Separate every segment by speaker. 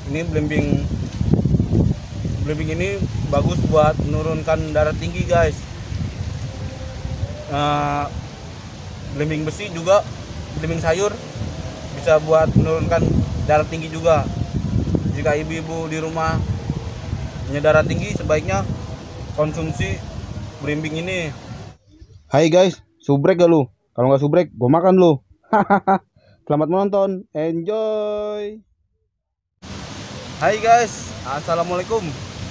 Speaker 1: Ini belimbing ini bagus buat menurunkan darah tinggi guys. Belimbing besi juga, belimbing sayur bisa buat menurunkan darah tinggi juga. Jika ibu-ibu di rumah punya darah tinggi, sebaiknya konsumsi belimbing ini. Hai guys, subrek gak lu? Kalau nggak subrek, gue makan lu. Selamat menonton, enjoy. Hai guys, assalamualaikum.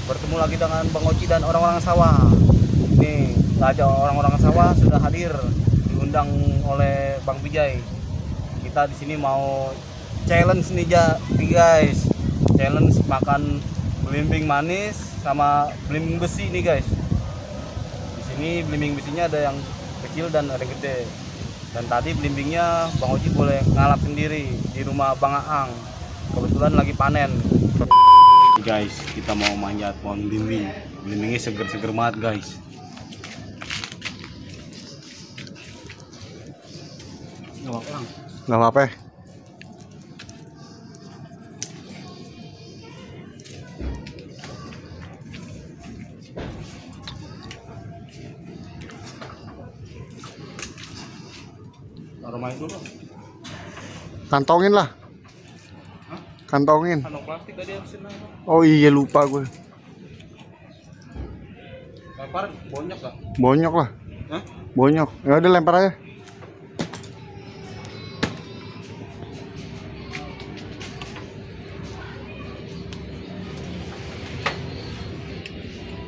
Speaker 1: Bertemu lagi dengan Bang Oci dan orang-orang sawah. Nih, Raja orang-orang sawah sudah hadir, diundang oleh Bang Vijay. Kita di sini mau challenge nih guys. Challenge makan belimbing manis sama belimbing besi nih guys. Di sini belimbing besinya ada yang kecil dan ada yang gede. Dan tadi belimbingnya Bang Oci boleh ngalap sendiri di rumah Bang Aang. Kebetulan lagi panen. Guys, kita mau manjat pohon belimbing. Belimbingnya seger-seger banget guys.
Speaker 2: Nggak apa-apa.
Speaker 1: Taruh main dulu.
Speaker 2: Kantongin lah.
Speaker 1: Hah?
Speaker 2: Kantongin.
Speaker 1: Kantong plastik tadi habisin apa?
Speaker 2: Oh iya, lupa gue.
Speaker 1: Lempar bonyok gak?
Speaker 2: Bonyok lah.
Speaker 1: Hah?
Speaker 2: Bonyok. Ya udah lempar aja.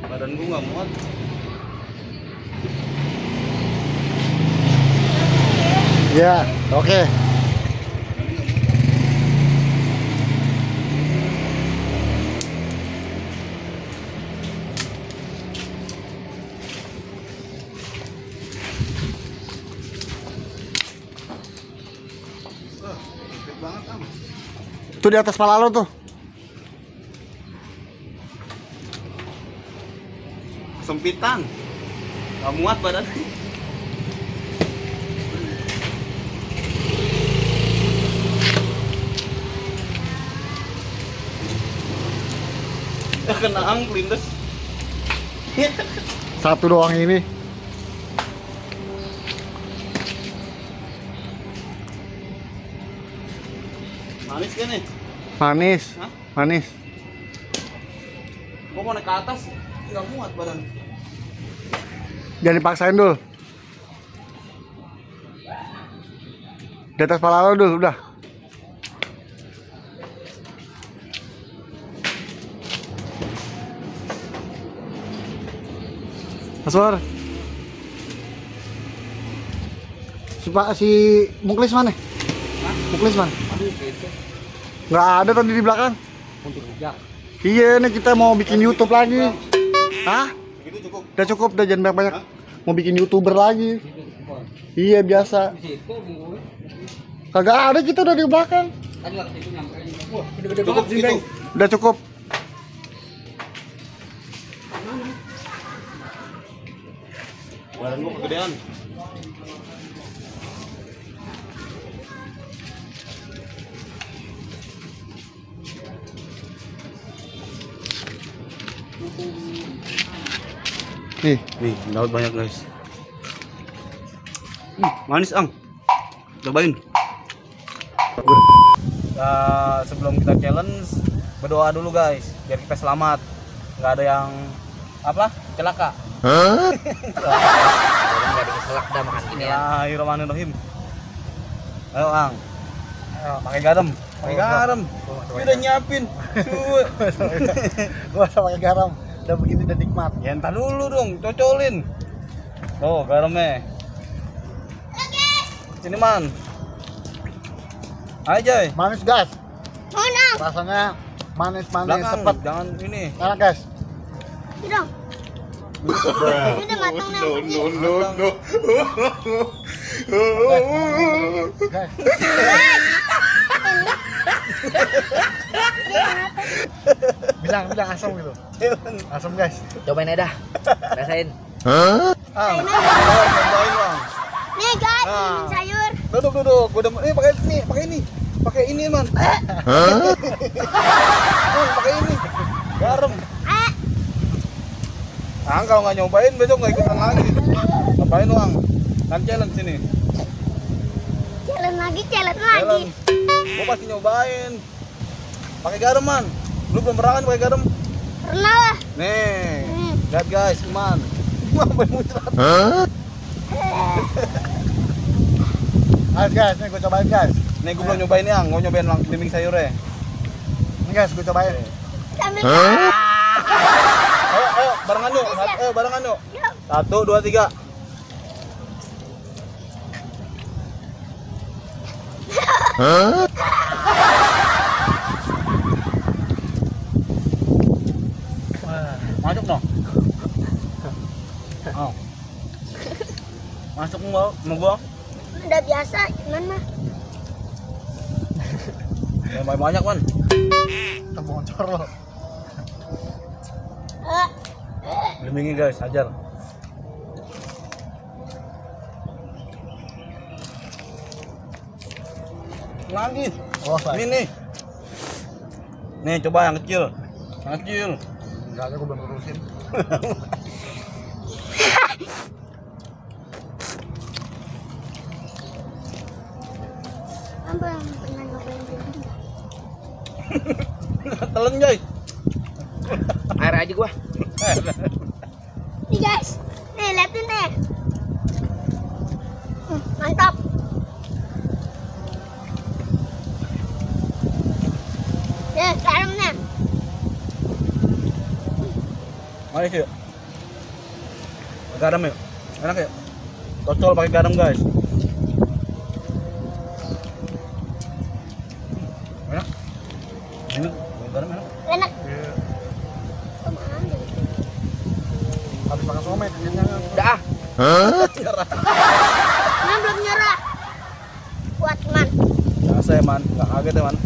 Speaker 1: Badan gue nggak muat.
Speaker 2: Ya, oke.
Speaker 1: Gede banget am.
Speaker 2: Itu di atas pala lo tuh.
Speaker 1: Sempitan. Nggak muat badan. Kena angklindes.
Speaker 2: Satu doang ini.
Speaker 1: Manis kan nih?
Speaker 2: Manis.
Speaker 1: Hah?
Speaker 2: Manis.
Speaker 1: Gua mau naik ke atas, nggak muat badan.
Speaker 2: Jangan dipaksain dulu. Di atas pala lo dulu, udah. Masur. Si Muklis mana?
Speaker 1: Hah?
Speaker 2: Muklis mana?
Speaker 1: Aduh, gitu.
Speaker 2: Nggak ada tadi di belakang.
Speaker 1: Untuk rujak.
Speaker 2: Iya, nih kita mau bikin YouTube lagi. Hah?
Speaker 1: Gitu cukup.
Speaker 2: Udah cukup, udah jangan banyak-banyak.
Speaker 1: Hah?
Speaker 2: Mau bikin YouTuber lagi. Iya, biasa. Kagak ada, kita udah di belakang.
Speaker 1: Wah, gede-gede banget sih, Bang.
Speaker 2: Udah cukup.
Speaker 1: Badan gua kegedean. Nih, dapat banyak guys. Manis ang. Cobain. Sebelum kita challenge, berdoa dulu guys, biar kita selamat. Nggak ada yang apa? Celaka.
Speaker 3: Nggak ada keselak dah makan ini ya.
Speaker 1: Bismillahirrahmanirrahim. Ayo ang. Ayo, pakai garam. Pakai garam. Dia udah nyiapin.
Speaker 2: Gua usah pakai garam. Udah begitu udah nikmat.
Speaker 1: Ya entar dulu dong, cocolin. Tuh garamnya. Sini man. Ayo Jay.
Speaker 2: Manis, guys.
Speaker 4: Mana?
Speaker 2: Rasanya manis-manis,
Speaker 1: Belakang,
Speaker 2: sepet.
Speaker 1: jangan ini.
Speaker 2: Enak, guys.
Speaker 4: Tidak. Ini udah matang nih.
Speaker 2: Guys. Bilang asam gitu. Asam, guys.
Speaker 3: Cobain aja dah. Rasain.
Speaker 1: Ah, cobain bang.
Speaker 4: Nih guys,
Speaker 1: Ah.
Speaker 4: ini sayur.
Speaker 1: Duduk. Gua udah pakai ini man. Ang kalau nggak nyobain besok nggak ikutan lagi. Ngapain Ang? Kan challenge sini.
Speaker 4: Challenge lagi.
Speaker 1: Challenge. Gua pasti nyobain. Pakai garam man. Lu belum pernah kan pakai garam?
Speaker 4: Pernah lah.
Speaker 1: Nih. Lihat guys, man. Ngapain muncrat?
Speaker 2: Ayo guys, nih gue cobain guys.
Speaker 1: Nih gua belum nyobain Yang, gua nyobain belimbing sayurnya.
Speaker 2: Nih guys, gue cobain.
Speaker 4: Sambil
Speaker 1: Ayo barengan yuk. Ayo barengan yuk. 1, 2, 3. Masuk dong. Oh. Masuk mau gua.
Speaker 4: udah biasa, gimana?
Speaker 1: Yang banyak man.
Speaker 2: Kita bocor lo.
Speaker 1: Belimbingnya guys, hajar. Lagi.
Speaker 2: Oh, saya.
Speaker 1: Ini nih. Nih coba yang kecil. Yang kecil.
Speaker 2: Enggak ada, gue belum urusin.
Speaker 4: Apa yang pernah nyobain belimbing?
Speaker 1: Telan Joy.
Speaker 3: Air aja gua.
Speaker 4: Nih guys, nih liatin nih. Mantap. Ya, garamnya.
Speaker 1: Mari yuk. Garam yuk. Enak ya? Cocol pakai garam guys. Enak. Ini garam enak.
Speaker 4: Enak.
Speaker 2: Iya.
Speaker 4: Sama ambil.
Speaker 2: Habis makan somai, kenyang.
Speaker 3: Udah ah.
Speaker 4: Man belum nyerah. Kuat man.
Speaker 1: Biasa ya man, nggak kaget ya man.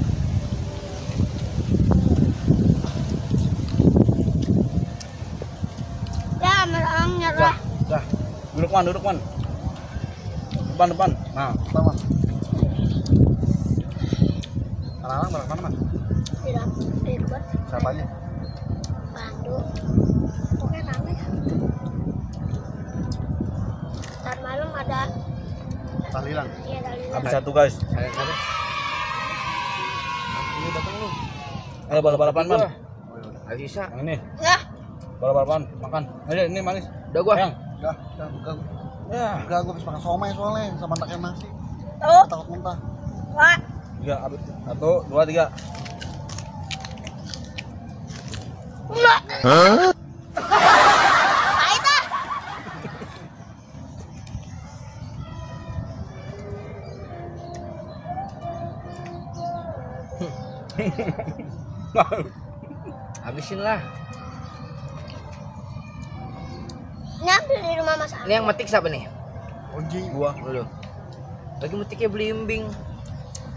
Speaker 4: Ya, orang nyerah.
Speaker 1: Dah. Duduk man. Depan. Nah,
Speaker 2: Pertama. Anak-anak bareng mana man?
Speaker 4: Tidak ikut.
Speaker 2: Siapa aja?
Speaker 4: Pandu. Pokoknya rame. Ntar malam ada.
Speaker 2: Tahlilan.
Speaker 4: Iya dari.
Speaker 1: habis satu guys.
Speaker 3: Ada. Ini datang lu.
Speaker 1: Ayo balap-balapan man.
Speaker 3: Gak bisa.
Speaker 1: Yang ini.
Speaker 4: Ya.
Speaker 1: Balap-balapan, makan. Ayo ini manis.
Speaker 3: Udah gua.
Speaker 1: Yang.
Speaker 2: Enggak.
Speaker 1: Ya.
Speaker 2: Enggak, gue habis makan somai soalnya sama anaknya nasi.
Speaker 4: Tuh.
Speaker 2: Takut muntah.
Speaker 4: Wah.
Speaker 1: 3 habis. 1, 2, 3.
Speaker 4: Enggak. Pahit ah.
Speaker 3: Habisin lah.
Speaker 4: Ini ambil di rumah Mas
Speaker 3: Ini yang metik siapa nih?
Speaker 2: Oji.
Speaker 1: Gua.
Speaker 3: Lu. Lagi metiknya belimbing.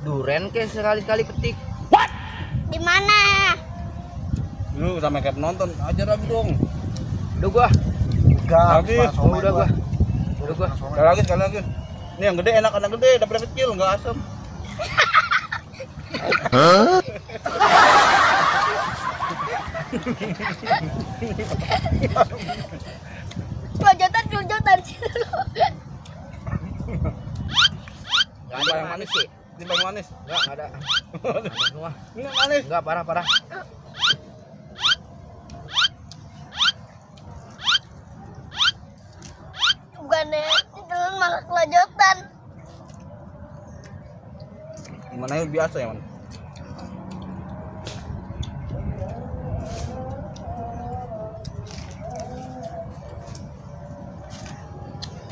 Speaker 3: Duren kayak sekali-kali petik.
Speaker 4: Di mana?
Speaker 1: Lu sama kayak penonton, ajar lagi dong.
Speaker 3: Udah gua.
Speaker 2: Enggak,
Speaker 1: Habis.
Speaker 2: makan somai
Speaker 3: Udah gua.
Speaker 2: Udah gua.
Speaker 1: Sekali lagi. Ini yang gede enak, anak gede, daripada kecil nggak asam.
Speaker 4: Kelojotan situ.
Speaker 3: Gak ada yang manis sih.
Speaker 1: Ini paling manis.
Speaker 3: Enggak ada. Semua.
Speaker 1: Ini manis.
Speaker 3: Enggak parah.
Speaker 4: Bukannya itu malah kelojotan.
Speaker 1: Gimana ya biasa ya man.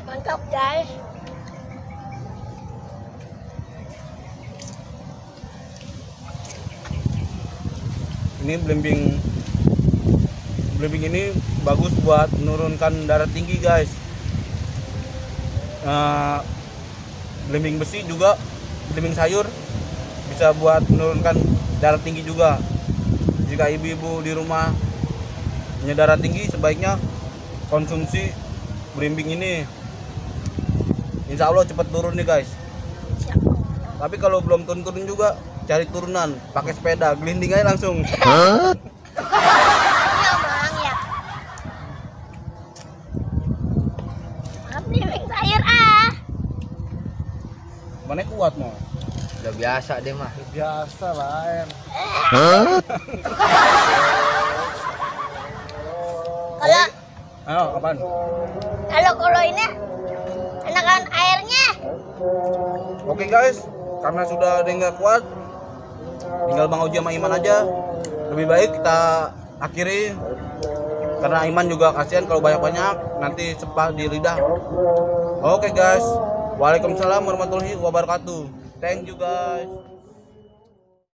Speaker 4: Mantap guys.
Speaker 1: Ini belimbing ini bagus buat menurunkan darah tinggi guys. Belimbing besi juga, belimbing sayur bisa buat menurunkan darah tinggi juga. Jika ibu-ibu di rumah punya darah tinggi, sebaiknya konsumsi belimbing ini. Insya Allah cepat turun nih guys.
Speaker 4: Siap.
Speaker 1: Tapi kalau belum turun juga, cari turunan, pakai sepeda, gelinding aja langsung.
Speaker 4: Iya bang ya.
Speaker 1: Mana kuat mau?
Speaker 3: Udah biasa deh mah.
Speaker 2: Biasa lah.
Speaker 4: Kalau
Speaker 1: Ayo, apaan?
Speaker 4: kalau ini enakan airnya.
Speaker 1: Oke guys, karena sudah ada yang nggak kuat, tinggal Bang Oji sama Iman aja. Lebih baik kita akhiri, karena Iman juga kasihan kalau banyak-banyak nanti sepah di lidah. Oke guys, waalaikumsalam warahmatullahi wabarakatuh. Thank you guys.